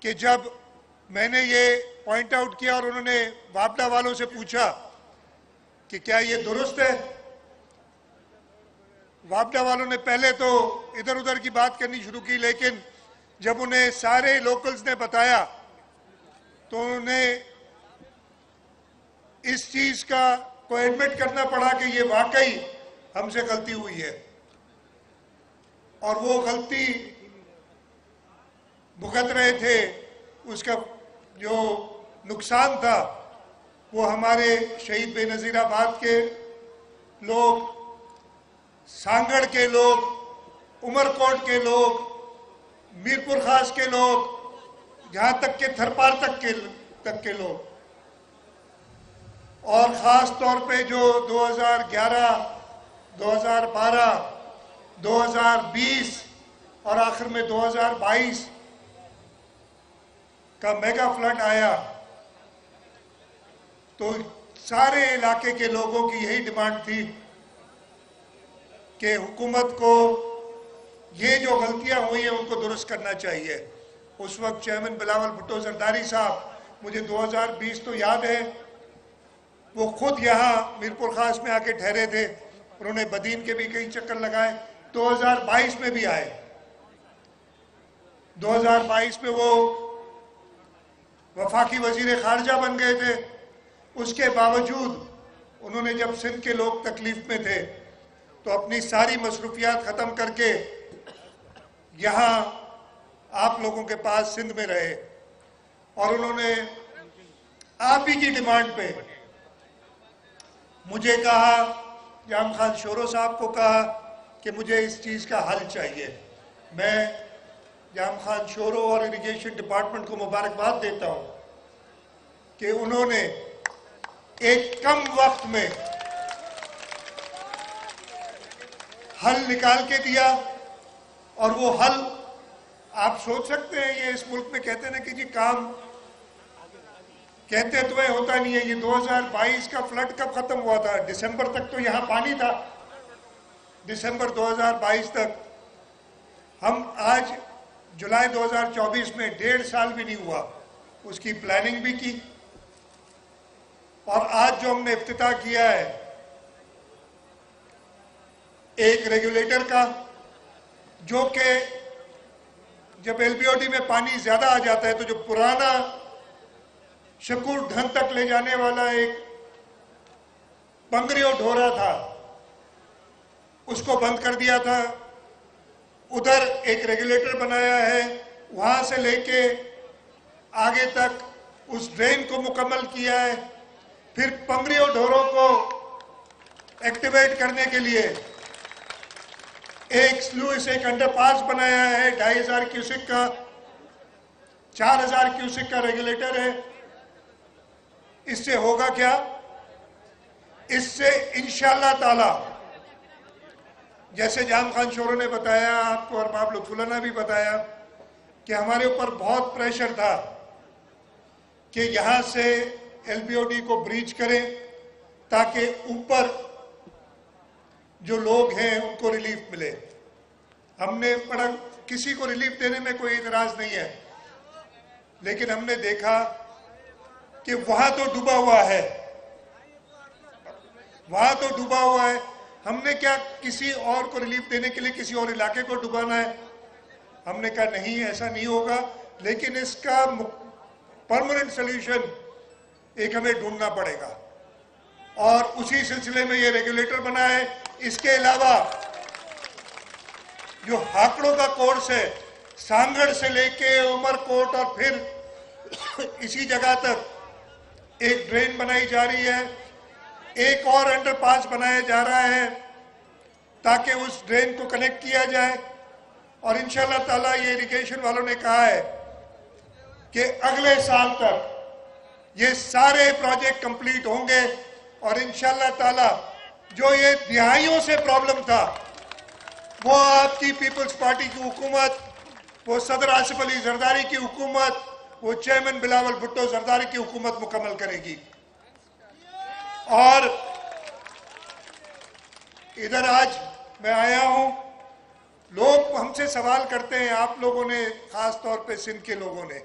कि जब मैंने ये पॉइंट आउट किया और उन्होंने वापडा वालों से पूछा कि क्या ये दुरुस्त है, वापडा वालों ने पहले तो इधर उधर की बात करनी शुरू की, लेकिन जब उन्हें सारे लोकल्स ने बताया तो उन्हें इस चीज को एडमिट करना पड़ा कि ये वाकई हमसे गलती हुई है और वो गलती भुगत रहे थे। उसका जो नुकसान था वो हमारे शहीद बेनजीराबाद के लोग, सांगड़ के लोग, उमरकोट के लोग, मीरपुर खास के लोग, जहां तक के थरपार तक के लोग, और ख़ास तौर पे जो 2011, 2012, 2020 और आखिर में 2022 का मेगा फ्लड आया, तो सारे इलाके के लोगों की यही डिमांड थी कि हुकूमत को ये जो गलतियां हुई हैं उनको दुरुस्त करना चाहिए। उस वक्त चेयरमैन बिलावल भुट्टो जरदारी साहब, मुझे 2020 तो याद है, वो खुद यहाँ मीरपुर खास में आके ठहरे थे। उन्होंने बदीन के भी कई चक्कर लगाए, 2022 में भी आए। 2022 में वो वफाकी वजीर खारजा बन गए थे। उसके बावजूद उन्होंने, जब सिंध के लोग तकलीफ में थे, तो अपनी सारी मसरूफियात ख़त्म करके यहाँ आप लोगों के पास सिंध में रहे और उन्होंने आप ही की डिमांड पे मुझे कहा, जाम खान शोरो साहब को कहा कि मुझे इस चीज़ का हल चाहिए। मैं जाम खान शोरो और इरिगेशन डिपार्टमेंट को मुबारकबाद देता हूँ कि उन्होंने एक कम वक्त में हल निकाल के दिया। और वो हल, आप सोच सकते हैं, ये इस मुल्क में कहते हैं ना कि जी काम कहते तो होता नहीं है। ये 2022 का फ्लड कब खत्म हुआ था? दिसंबर तक तो यहाँ पानी था, दिसंबर 2022 तक। हम आज जुलाई 2024 में 1.5 साल भी नहीं हुआ, उसकी प्लानिंग भी की। और आज जो हमने इफ्तिताह किया है एक रेगुलेटर का, जो कि जब एलबीओडी में पानी ज्यादा आ जाता है तो जो पुराना शकूर ढंग तक ले जाने वाला एक पंगरियो ढोरा था, उसको बंद कर दिया था। उधर एक रेगुलेटर बनाया है, वहां से लेके आगे तक उस ड्रेन को मुकम्मल किया है। फिर पंगरियो ढोरों को एक्टिवेट करने के लिए एक स्लूइस, एक अंडरपास बनाया है 2500 क्यूसिक का, 4000 क्यूसिक का रेगुलेटर है। इससे होगा क्या? इससे इंशाअल्लाह ताला, जैसे जाम खान शोरो ने बताया आपको और बाब लुत्फुल्लाह ने भी बताया कि हमारे ऊपर बहुत प्रेशर था कि यहाँ से एलबीओडी को ब्रीच करें ताकि ऊपर जो लोग हैं उनको रिलीफ मिले। हमने बड़ा, किसी को रिलीफ देने में कोई इतराज नहीं है, लेकिन हमने देखा कि वहां तो डूबा हुआ है, वहां तो डूबा हुआ है। हमने क्या किसी और को रिलीफ देने के लिए किसी और इलाके को डुबाना है? हमने कहा नहीं, ऐसा नहीं होगा, लेकिन इसका परमानेंट सोल्यूशन एक हमें ढूंढना पड़ेगा। और उसी सिलसिले में ये रेगुलेटर बना है। इसके अलावा जो हाकड़ों का कोर्स है, सांगड़ से लेके उमरकोट और फिर इसी जगह तक एक ड्रेन बनाई जा रही है, एक और अंडरपास बनाया जा रहा है ताकि उस ड्रेन को कनेक्ट किया जाए। और इंशाल्लाह ताला ये इरिगेशन वालों ने कहा है कि अगले साल तक ये सारे प्रोजेक्ट कंप्लीट होंगे और इंशाल्लाह ताला जो ये दिहाइयों से प्रॉब्लम था वो आपकी पीपल्स पार्टी की हुकूमत, वो सदर आसिफ अली जरदारी की हुकूमत, वो चेयरमैन बिलावल भुट्टो जरदारी की हुकूमत मुकम्मल करेगी। और इधर आज मैं आया हूं, लोग हमसे सवाल करते हैं, आप लोगों ने, खास तौर पे सिंध के लोगों ने,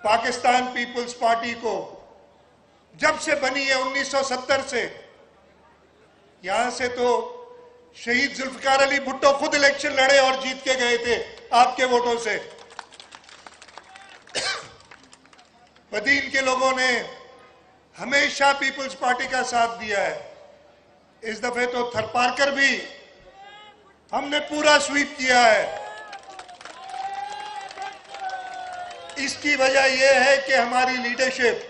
पाकिस्तान पीपल्स पार्टी को जब से बनी है 1970 से, यहां से तो शहीद जुल्फिकार अली भुट्टो खुद इलेक्शन लड़े और जीत के गए थे आपके वोटों से। बदीन के लोगों ने हमेशा पीपल्स पार्टी का साथ दिया है। इस दफे तो थरपारकर भी हमने पूरा स्वीप किया है। इसकी वजह यह है कि हमारी लीडरशिप,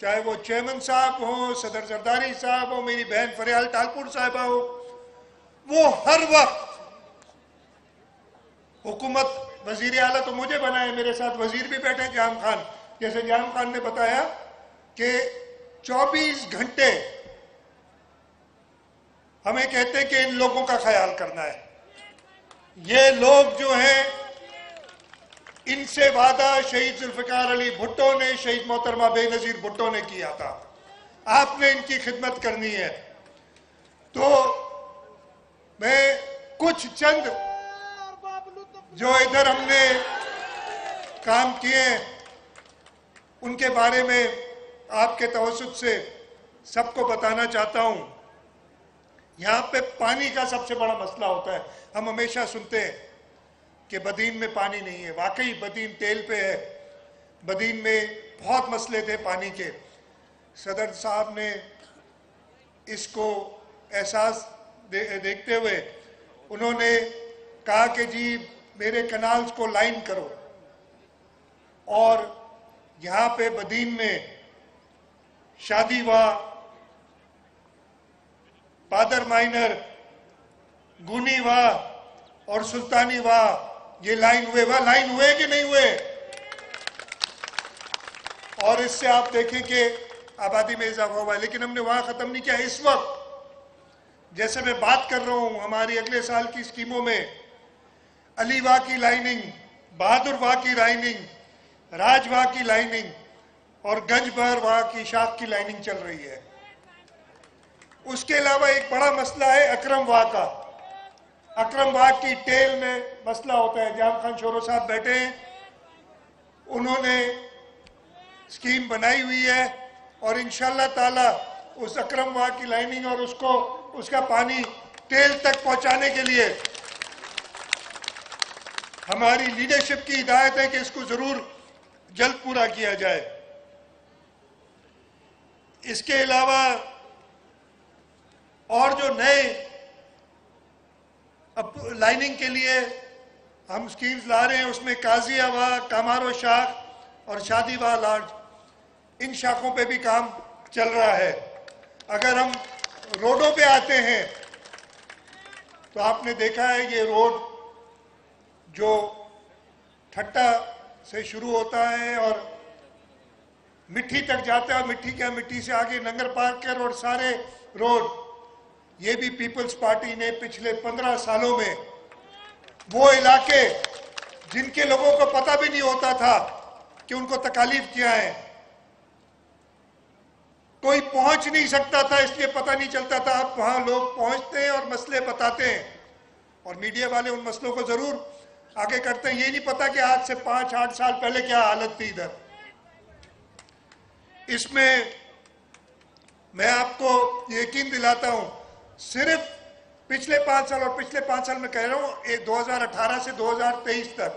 चाहे वो चेयरमैन साहब हो, सदर जरदारी साहब हो, मेरी बहन फरियाल टालपुर साहिबा हो, वो हर वक्त हुकूमत, वजीर आला तो मुझे बनाए, मेरे साथ वजीर भी बैठे जाम खान, जैसे जाम खान ने बताया कि 24 घंटे हमें कहते हैं कि इन लोगों का ख्याल करना है। ये लोग जो हैं, इनसे वादा शहीद जुल्फिकार अली भुट्टो ने, शहीद मोहतरमा बेनजीर भुट्टो ने किया था। आपने इनकी खिदमत करनी है। तो मैं कुछ चंद जो इधर हमने काम किए उनके बारे में आपके तवज्जुह से सबको बताना चाहता हूं। यहां पे पानी का सबसे बड़ा मसला होता है। हम हमेशा सुनते हैं कि बदीन में पानी नहीं है। वाकई बदीन तेल पे है। बदीन में बहुत मसले थे पानी के। सदर साहब ने इसको एहसास देखते हुए उन्होंने कहा कि जी मेरे कनाल्स को लाइन करो, और यहाँ पे बदीन में शादी वाह, पादर माइनर, गुनी वाह और सुल्तानी वाह, ये लाइन हुए। वह लाइन हुए कि नहीं हुए? और इससे आप देखें कि आबादी में इजाफा हुआ है। लेकिन हमने वहां खत्म नहीं किया। इस वक्त जैसे मैं बात कर रहा हूं, हमारी अगले साल की स्कीमों में अली वाह की लाइनिंग, बहादुर वाह की लाइनिंग, राज वाह की लाइनिंग और गंजबहर वाह की शाख की लाइनिंग चल रही है। उसके अलावा एक बड़ा मसला है अकरम वाह का। अकरम वाह की टेल में मसला होता है। जाम खान शोरो साहब बैठे हैं, उन्होंने स्कीम बनाई हुई है और इंशाल्लाह ताला उस अकरम वाह की लाइनिंग और उसका पानी टेल तक पहुंचाने के लिए हमारी लीडरशिप की हिदायत है कि इसको जरूर जल्द पूरा किया जाए। इसके अलावा और जो नए अब लाइनिंग के लिए हम स्कीम्स ला रहे हैं, उसमें काजिया वाह, कामारो शाख और शादी वाह लाज, इन शाखों पे भी काम चल रहा है। अगर हम रोडों पे आते हैं तो आपने देखा है ये रोड जो ठट्टा से शुरू होता है और मिट्टी तक जाता है, मिट्टी क्या, मिट्टी से आगे नंगर पार्क के रोड, सारे रोड, ये भी पीपल्स पार्टी ने पिछले 15 सालों में वो इलाके जिनके लोगों को पता भी नहीं होता था कि उनको तकालीफ क्या है, कोई पहुंच नहीं सकता था इसलिए पता नहीं चलता था, अब वहां लोग पहुंचते हैं और मसले बताते हैं और मीडिया वाले उन मसलों को जरूर आगे करते हैं। ये नहीं पता कि आज से 5-8 साल पहले क्या हालत थी इधर। इसमें मैं आपको यकीन दिलाता हूं, सिर्फ पिछले 5 साल, और पिछले 5 साल में कह रहा हूं 2018 से 2023 तक,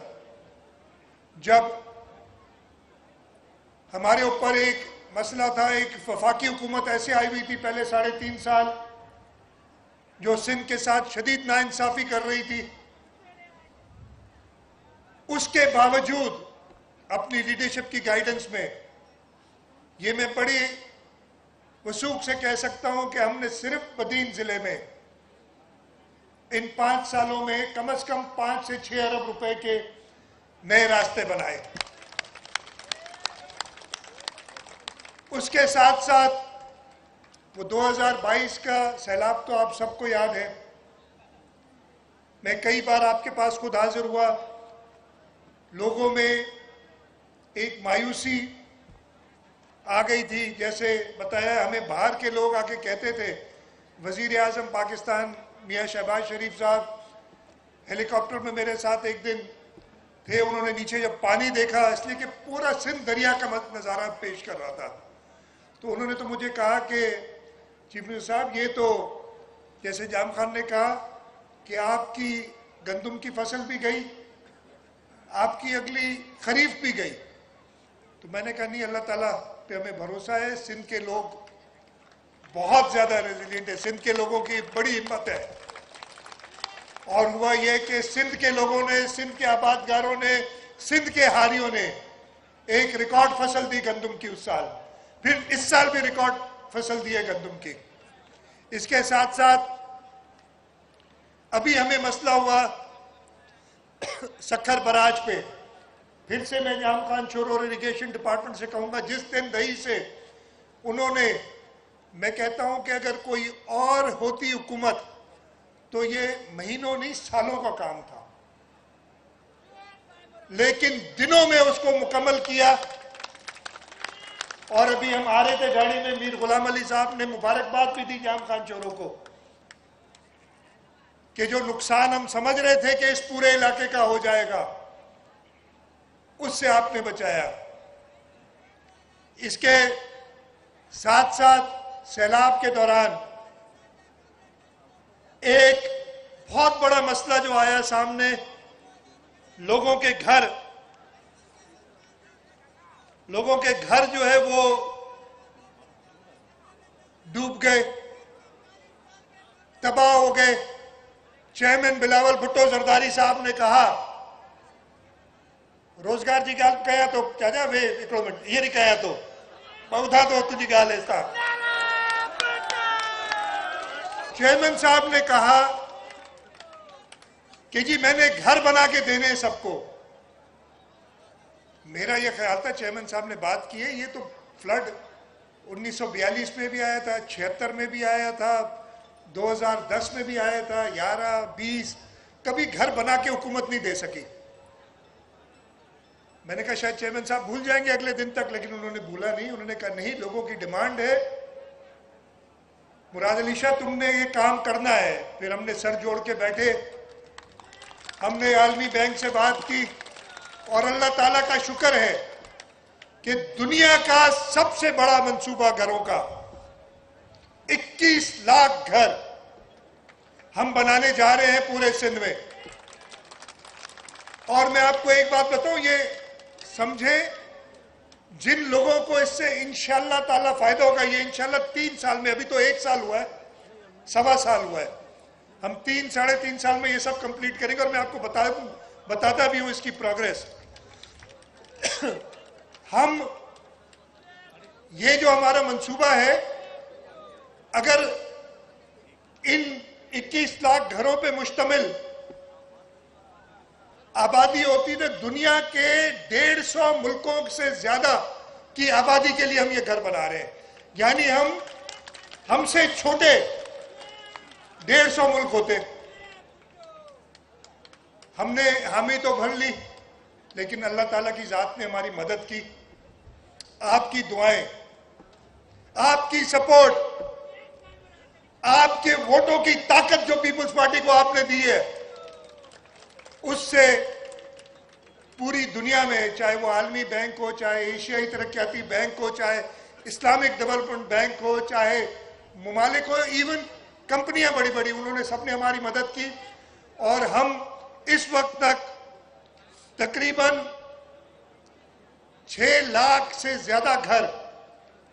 जब हमारे ऊपर एक मसला था, एक वफाकी हुकूमत ऐसे आई हुई थी पहले 3.5 साल, जो सिंध के साथ शदीद नाइंसाफी कर रही थी, उसके बावजूद अपनी लीडरशिप की गाइडेंस में ये मैं बड़ी वसूख से कह सकता हूं कि हमने सिर्फ बदीन जिले में इन 5 सालों में कम से कम 5 से 6 अरब रुपए के नए रास्ते बनाए। उसके साथ साथ वो 2022 का सैलाब तो आप सबको याद है। मैं कई बार आपके पास खुद हाजिर हुआ, लोगों में एक मायूसी आ गई थी। जैसे बताया, हमें बाहर के लोग आके कहते थे, वजीर आजम पाकिस्तान मियां शहबाज शरीफ साहब हेलीकॉप्टर में मेरे साथ एक दिन थे, उन्होंने नीचे जब पानी देखा, इसलिए कि पूरा सिंध दरिया का नज़ारा पेश कर रहा था, तो उन्होंने तो मुझे कहा कि चीफ मिनिस्टर साहब, ये तो जैसे जाम खान ने कहा कि आपकी गंदम की फसल भी गई, आपकी अगली खरीफ भी गई। तो मैंने कहा नहीं, अल्लाह ताला पे हमें भरोसा है, सिंध के लोग बहुत ज़्यादा रेजिलियंट है, सिंध के लोगों की बड़ी हिम्मत है। और हुआ यह कि सिंध के लोगों ने, सिंध के आबादगारों ने, सिंध के हारियों ने एक रिकॉर्ड फसल दी गंदम की उस साल, फिर इस साल भी रिकॉर्ड फसल दी है गंदम की। इसके साथ साथ अभी हमें मसला हुआ सक्खर बराज पे, फिर से मैं जाम खान शोर और इरिगेशन डिपार्टमेंट से कहूंगा, जिस दिन दही से उन्होंने, मैं कहता हूं कि अगर कोई और होती हुकूमत तो ये महीनों नहीं सालों का काम था, लेकिन दिनों में उसको मुकम्मल किया। और अभी हम आ रहे थे गाड़ी में, मीर गुलाम अली साहब ने मुबारकबाद भी दी जाम खान चोरों को कि जो नुकसान हम समझ रहे थे कि इस पूरे इलाके का हो जाएगा, उससे आपने बचाया। इसके साथ साथ सैलाब के दौरान एक बहुत बड़ा मसला जो आया सामने, लोगों के घर जो है वो डूब गए, तबाह हो गए। चेयरमैन बिलावल भुट्टो जरदारी साहब ने कहा, रोजगार जी गाल कया तो चाचा वे हिकिड़ो मिनट ये कया तो पौधा तो तुझी गाल ऐसा। चेयरमैन साहब ने कहा कि जी मैंने घर बना के देने सबको। मेरा यह ख्याल था, चेयरमैन साहब ने बात की है, ये तो फ्लड 1942 में भी आया था, 76 में भी आया था, 2010 में भी आया था, 11, 20, कभी घर बना के हुकूमत नहीं दे सकी। मैंने कहा शायद चेयरमैन साहब भूल जाएंगे अगले दिन तक, लेकिन उन्होंने भूला नहीं। उन्होंने कहा नहीं, लोगों की डिमांड है, मुराद अली शाह तुमने ये काम करना है। फिर हमने सर जोड़ के बैठे, हमने आलमी बैंक से बात की, और अल्लाह ताला का शुक्र है कि दुनिया का सबसे बड़ा मंसूबा घरों का 21 लाख घर हम बनाने जा रहे हैं पूरे सिंध में। और मैं आपको एक बात बताऊं, ये समझे जिन लोगों को इससे इंशाअल्लाह ताला फायदा होगा, ये इंशाअल्लाह 3 साल में, अभी तो 1 साल हुआ है, 1.25 साल हुआ है, हम 3 साढ़े 3 साल में ये सब कंप्लीट करेंगे। और मैं आपको बताता भी हूं इसकी प्रोग्रेस। हम ये जो हमारा मंसूबा है, अगर इन 21 लाख घरों पे मुश्तमिल आबादी होती तो दुनिया के 150 मुल्कों से ज्यादा की आबादी के लिए हम ये घर बना रहे हैं। यानी हमसे छोटे 150 मुल्क होते। हमने हामी तो भर ली, लेकिन अल्लाह ताला की जात ने हमारी मदद की। आपकी दुआएं, आपकी सपोर्ट, आपके वोटों की ताकत जो पीपुल्स पार्टी को आपने दी है, उससे पूरी दुनिया में, चाहे वो आलमी बैंक हो, चाहे एशियाई तरक्याती बैंक हो, चाहे इस्लामिक डेवलपमेंट बैंक हो, चाहे मुमालिक हो, इवन कंपनियां बड़ी बड़ी, उन्होंने सबने हमारी मदद की। और हम इस वक्त तक तकरीबन 6 लाख से ज्यादा घर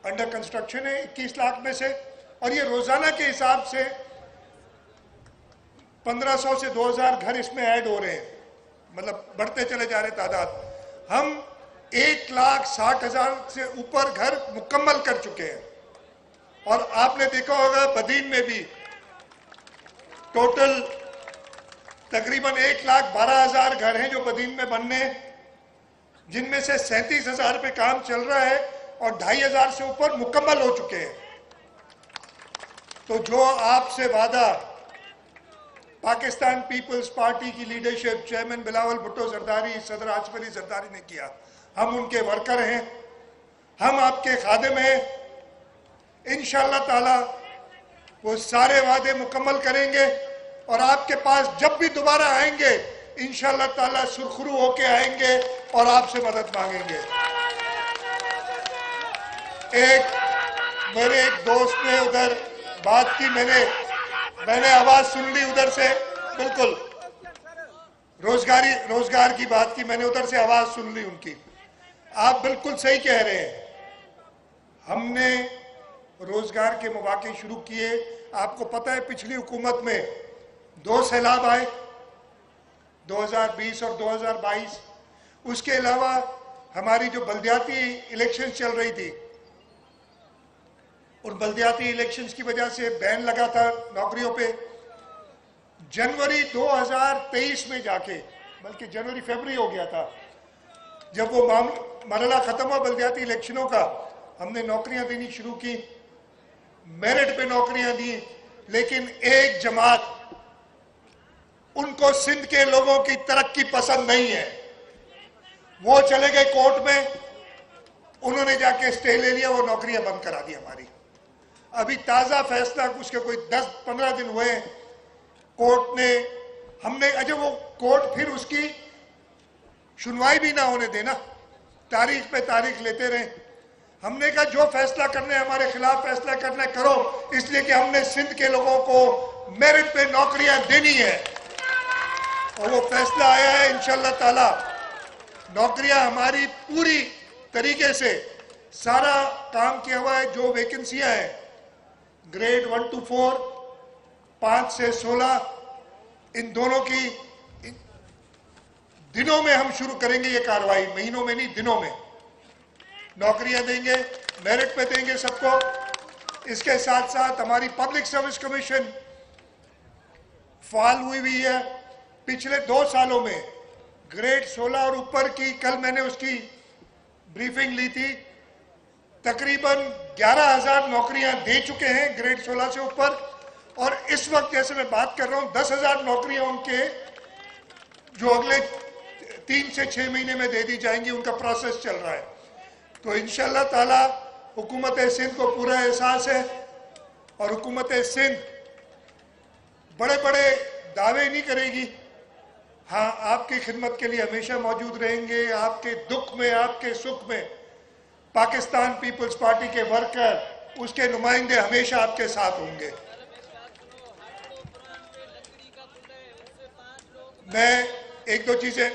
अंडर कंस्ट्रक्शन है 21 लाख में से। और ये रोजाना के हिसाब से 1500 से 2000 घर इसमें ऐड हो रहे हैं, मतलब बढ़ते चले जा रहे तादाद। हम 1,60,000 से ऊपर घर मुकम्मल कर चुके हैं। और आपने देखा होगा बदीन में भी टोटल तकरीबन 1,12,000 घर हैं जो बदीन में बनने हैं, जिनमें से 37,000 पे काम चल रहा है और 2,500 से ऊपर मुकम्मल हो चुके हैं। तो जो आपसे वादा पाकिस्तान पीपल्स पार्टी की लीडरशिप, चेयरमैन बिलावल भुट्टो जरदारी, सदर आसिफ अली जरदारी ने किया, हम उनके वर्कर हैं, हम आपके खादिम हैं। इंशाअल्लाह ताला वो सारे वादे मुकम्मल करेंगे और आपके पास जब भी दोबारा आएंगे इंशाल्लाह ताला सुरखरू होके आएंगे और आपसे मदद मांगेंगे। मेरे एक दोस्त ने उधर बात की, मैंने आवाज सुन ली उधर से, बिल्कुल रोजगार की बात की, मैंने उधर से आवाज सुन ली उनकी। आप बिल्कुल सही कह रहे हैं, हमने रोजगार के मौके शुरू किए। आपको पता है पिछली हुकूमत में 2 सैलाब आए, 2020 और 2022। उसके अलावा हमारी जो बल्दियाती इलेक्शन चल रही थी, उन बल्दियाती इलेक्शंस की वजह से बैन लगा था नौकरियों पे। जनवरी 2023 में जाके, बल्कि जनवरी फरवरी हो गया था, जब वो मरला खत्म हुआ बल्दियाती इलेक्शनों का, हमने नौकरियां देनी शुरू की, मेरिट पे नौकरियां दी। लेकिन एक जमात, उनको सिंध के लोगों की तरक्की पसंद नहीं है, वो चले गए कोर्ट में, उन्होंने जाके स्टे ले लिया, वो नौकरियां बंद करा दी हमारी। अभी ताजा फैसला, उसके कोई 10-15 दिन हुए, कोर्ट ने, हमने अजय वो कोर्ट फिर उसकी सुनवाई भी ना होने देना, तारीख पे तारीख लेते रहे। हमने कहा जो फैसला करना है, हमारे खिलाफ फैसला करना है, करो, इसलिए कि हमने सिंध के लोगों को मेरिट पे नौकरियां देनी है। और वो फैसला आया है, इंशाल्लाह ताला नौकरियां हमारी पूरी तरीके से, सारा काम किया हुआ है। जो वैकेंसियां हैं ग्रेड 1 to 4, 5 से 16, इन दोनों की दिनों में हम शुरू करेंगे ये कार्रवाई, महीनों में नहीं, दिनों में नौकरियां देंगे, मेरिट पे देंगे सबको। इसके साथ साथ हमारी पब्लिक सर्विस कमीशन फाल हुई है। पिछले 2 सालों में ग्रेड 16 और ऊपर की, कल मैंने उसकी ब्रीफिंग ली थी, तकरीबन 11,000 नौकरियां दे चुके हैं ग्रेड 16 से ऊपर। और इस वक्त जैसे मैं बात कर रहा हूं, 10,000 नौकरियां उनके जो अगले 3 से 6 महीने में दे दी जाएंगी, उनका प्रोसेस चल रहा है। तो इंशाल्लाह ताला हुकूमत सिंध को पूरा एहसास है, और हुकूमत सिंध बड़े बड़े दावे नहीं करेगी। हाँ, आपकी खिदमत के लिए हमेशा मौजूद रहेंगे, आपके दुख में, आपके सुख में। पाकिस्तान पीपल्स पार्टी के वर्कर, उसके नुमाइंदे हमेशा आपके साथ होंगे। मैं एक दो चीजें